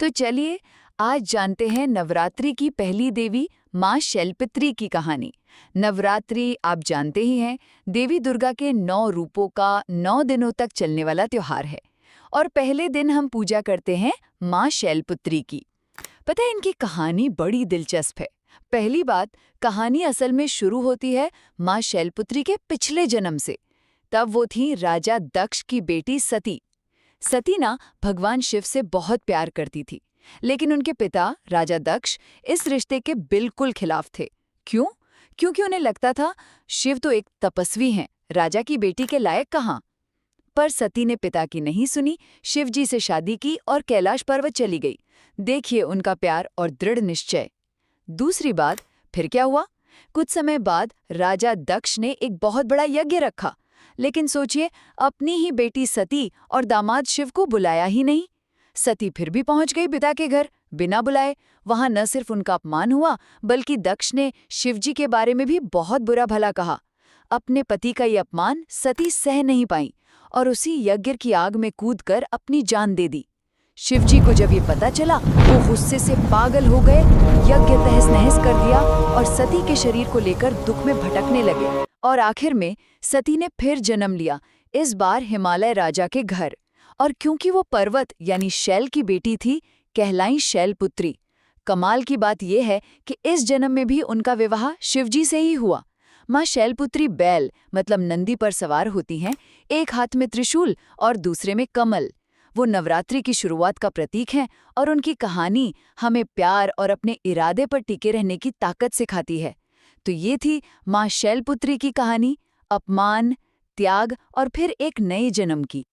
तो चलिए आज जानते हैं नवरात्रि की पहली देवी माँ शैलपुत्री की कहानी। नवरात्रि आप जानते ही हैं, देवी दुर्गा के 9 रूपों का 9 दिनों तक चलने वाला त्योहार है। और पहले दिन हम पूजा करते हैं माँ शैलपुत्री की। पता है इनकी कहानी बड़ी दिलचस्प है। पहली बात, कहानी असल में शुरू होती है माँ शैलपुत्री के पिछले जन्म से। तब वो थी राजा दक्ष की बेटी सती। सती ना भगवान शिव से बहुत प्यार करती थी, लेकिन उनके पिता राजा दक्ष इस रिश्ते के बिल्कुल खिलाफ थे। क्यों? क्योंकि उन्हें लगता था शिव तो एक तपस्वी हैं, राजा की बेटी के लायक कहाँ। पर सती ने पिता की नहीं सुनी, शिव जी से शादी की और कैलाश पर्वत चली गई। देखिए उनका प्यार और दृढ़ निश्चय। दूसरी बात, फिर क्या हुआ? कुछ समय बाद राजा दक्ष ने एक बहुत बड़ा यज्ञ रखा, लेकिन सोचिए, अपनी ही बेटी सती और दामाद शिव को बुलाया ही नहीं। सती फिर भी पहुंच गई पिता के घर बिना बुलाए। वहां न सिर्फ उनका अपमान हुआ, बल्कि दक्ष ने शिवजी के बारे में भी बहुत बुरा भला कहा। अपने पति का ये अपमान सती सह नहीं पाई और उसी यज्ञ की आग में कूदकर अपनी जान दे दी। शिवजी को जब ये पता चला, वो गुस्से से पागल हो गए, यज्ञ तहस नहस कर दिया और सती के शरीर को लेकर दुख में भटकने लगे। और आखिर में सती ने फिर जन्म लिया, इस बार हिमालय राजा के घर। और क्योंकि वो पर्वत यानी शैल की बेटी थी, कहलाई शैलपुत्री। कमाल की बात यह है कि इस जन्म में भी उनका विवाह शिवजी से ही हुआ। माँ शैलपुत्री बैल मतलब नंदी पर सवार होती हैं, एक हाथ में त्रिशूल और दूसरे में कमल। वो नवरात्रि की शुरुआत का प्रतीक हैं और उनकी कहानी हमें प्यार और अपने इरादे पर टिके रहने की ताकत सिखाती है। तो ये थी माँ शैलपुत्री की कहानी, अपमान, त्याग और फिर एक नए जन्म की।